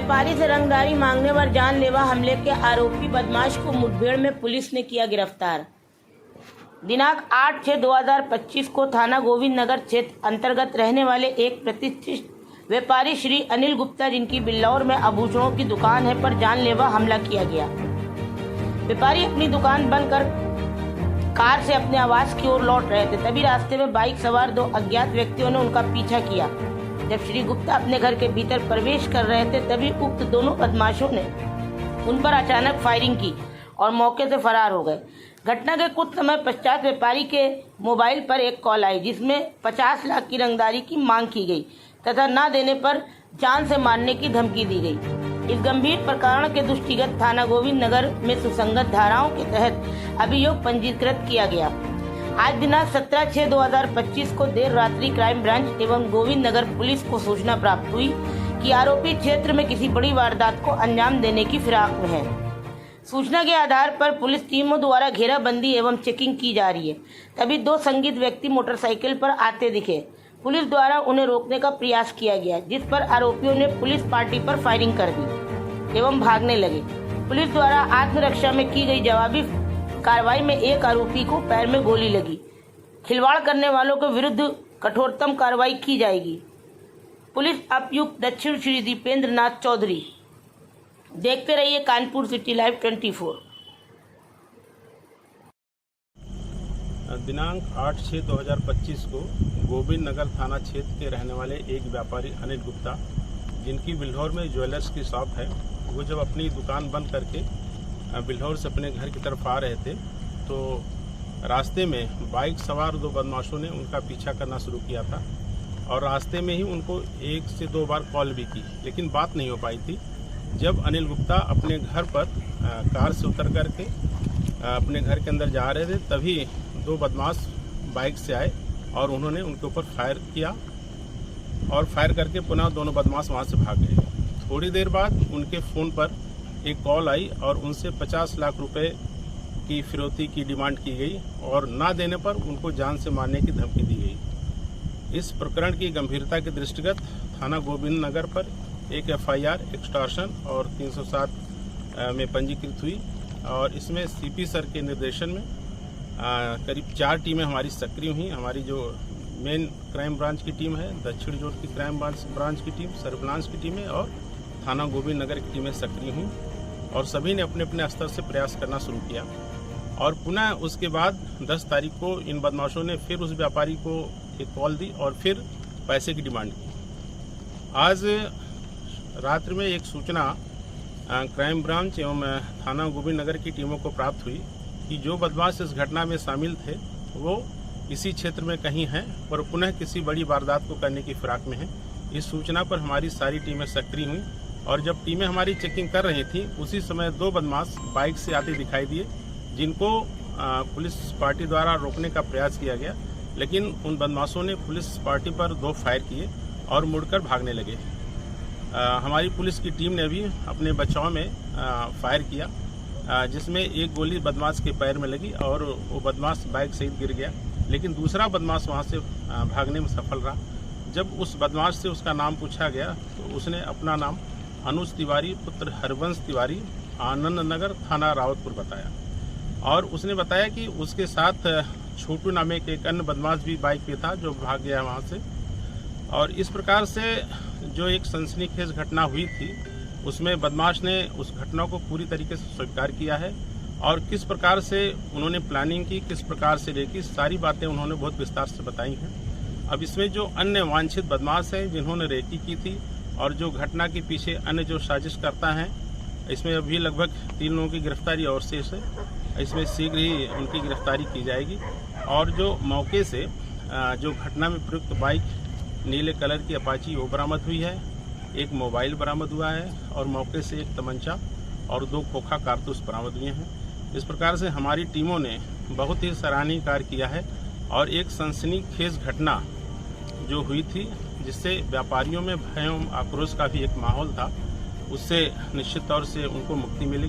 व्यापारी से रंगदारी मांगने पर जानलेवा हमले के आरोपी बदमाश को मुठभेड़ में पुलिस ने किया गिरफ्तार। दिनांक 8/6/2025 को थाना गोविंद नगर क्षेत्र अंतर्गत रहने वाले एक प्रतिष्ठित व्यापारी श्री अनिल गुप्ता, जिनकी बिल्लौर में आभूषणों की दुकान है, पर जानलेवा हमला किया गया। व्यापारी अपनी दुकान बंद कर कार से अपने आवास की ओर लौट रहे थे, तभी रास्ते में बाइक सवार दो अज्ञात व्यक्तियों ने उनका पीछा किया। जब श्री गुप्ता अपने घर के भीतर प्रवेश कर रहे थे, तभी उक्त दोनों बदमाशों ने उन पर अचानक फायरिंग की और मौके से फरार हो गए। घटना के कुछ समय पश्चात व्यापारी के मोबाइल पर एक कॉल आई, जिसमें 50 लाख की रंगदारी की मांग की गई तथा न देने पर जान से मारने की धमकी दी गई। इस गंभीर प्रकरण के दृष्टिगत थाना गोविंद नगर में सुसंगत धाराओं के तहत अभियोग पंजीकृत किया गया। आज दिनांक 17/6/2025 को देर रात्रि क्राइम ब्रांच एवं गोविंद नगर पुलिस को सूचना प्राप्त हुई कि आरोपी क्षेत्र में किसी बड़ी वारदात को अंजाम देने की फिराक में है। सूचना के आधार पर पुलिस टीमों द्वारा घेराबंदी एवं चेकिंग की जा रही है। तभी दो संदिग्ध व्यक्ति मोटरसाइकिल पर आते दिखे। पुलिस द्वारा उन्हें रोकने का प्रयास किया गया, जिस पर आरोपियों ने पुलिस पार्टी पर फायरिंग कर दी एवं भागने लगे। पुलिस द्वारा आत्मरक्षा में की गई जवाबी कार्रवाई में एक आरोपी को पैर में गोली लगी। खिलवाड़ करने वालों के विरुद्ध कठोरतम कार्रवाई की जाएगी। पुलिस उपायुक्त दक्षिण श्री दीपेंद्र नाथ चौधरी। देखते रहिए कानपुर सिटी लाइव 24। दिनांक 8/6/2025 को गोविंद नगर थाना क्षेत्र के रहने वाले एक व्यापारी अनिल गुप्ता, जिनकी बिल्हौर में ज्वेलर्स की शॉप है, वो जब अपनी दुकान बंद करके बिल्हौर से अपने घर की तरफ आ रहे थे, तो रास्ते में बाइक सवार दो बदमाशों ने उनका पीछा करना शुरू किया था और रास्ते में ही उनको 1 से 2 बार कॉल भी की, लेकिन बात नहीं हो पाई थी। जब अनिल गुप्ता अपने घर पर कार से उतर करके अपने घर के अंदर जा रहे थे, तभी दो बदमाश बाइक से आए और उन्होंने उनके ऊपर फायर किया और फायर करके पुनः दोनों बदमाश वहां से भाग गए। थोड़ी देर बाद उनके फ़ोन पर एक कॉल आई और उनसे 50 लाख रुपए की फिरौती की डिमांड की गई और ना देने पर उनको जान से मारने की धमकी दी गई। इस प्रकरण की गंभीरता के दृष्टिगत थाना गोविंद नगर पर एक FIR एक्सटॉर्शन और 307 में पंजीकृत हुई और इसमें CP सर के निर्देशन में करीब 4 टीमें हमारी सक्रिय हुई। हमारी जो मेन क्राइम ब्रांच की टीम है, दक्षिण जोन की क्राइम ब्रांच की टीम, सर्विलांस की टीमें और थाना गोविंद नगर की टीमें सक्रिय हुई और सभी ने अपने अपने स्तर से प्रयास करना शुरू किया। और पुनः उसके बाद 10 तारीख को इन बदमाशों ने फिर उस व्यापारी को एक कॉल दी और फिर पैसे की डिमांड की। आज रात्रि में एक सूचना क्राइम ब्रांच एवं थाना गोविंद नगर की टीमों को प्राप्त हुई कि जो बदमाश इस घटना में शामिल थे वो इसी क्षेत्र में कहीं हैं और पुनः किसी बड़ी वारदात को करने की फिराक में हैं। इस सूचना पर हमारी सारी टीमें सक्रिय हुई और जब टीमें हमारी चेकिंग कर रही थी, उसी समय 2 बदमाश बाइक से आते दिखाई दिए, जिनको पुलिस पार्टी द्वारा रोकने का प्रयास किया गया, लेकिन उन बदमाशों ने पुलिस पार्टी पर 2 फायर किए और मुड़कर भागने लगे। हमारी पुलिस की टीम ने भी अपने बचाव में फायर किया, जिसमें एक गोली बदमाश के पैर में लगी और वो बदमाश बाइक सहित गिर गया, लेकिन दूसरा बदमाश वहाँ से भागने में सफल रहा। जब उस बदमाश से उसका नाम पूछा गया तो उसने अपना नाम अनुज तिवारी पुत्र हरवंश तिवारी, आनंद नगर, थाना रावतपुर बताया और उसने बताया कि उसके साथ छोटू नामे के एक अन्य बदमाश भी बाइक पे था जो भाग गया वहाँ से। और इस प्रकार से जो एक सनसनीखेज घटना हुई थी, उसमें बदमाश ने उस घटना को पूरी तरीके से स्वीकार किया है और किस प्रकार से उन्होंने प्लानिंग की, किस प्रकार से रेकी, सारी बातें उन्होंने बहुत विस्तार से बताई हैं। अब इसमें जो अन्य वांछित बदमाश हैं जिन्होंने रेकी की थी और जो घटना के पीछे अन्य जो साजिश करता हैं, इसमें अभी लगभग 3 लोगों की गिरफ्तारी और शेष है। इसमें शीघ्र ही उनकी गिरफ्तारी की जाएगी और जो मौके से जो घटना में प्रयुक्त बाइक नीले कलर की अपाची वो बरामद हुई है, एक मोबाइल बरामद हुआ है और मौके से एक तमंचा और 2 खोखा कारतूस बरामद हुए हैं। इस प्रकार से हमारी टीमों ने बहुत ही सराहनीय कार्य किया है और एक सनसनीखेज घटना जो हुई थी, जिससे व्यापारियों में भय एवं आक्रोश का भी एक माहौल था, उससे निश्चित तौर से उनको मुक्ति मिलेगी।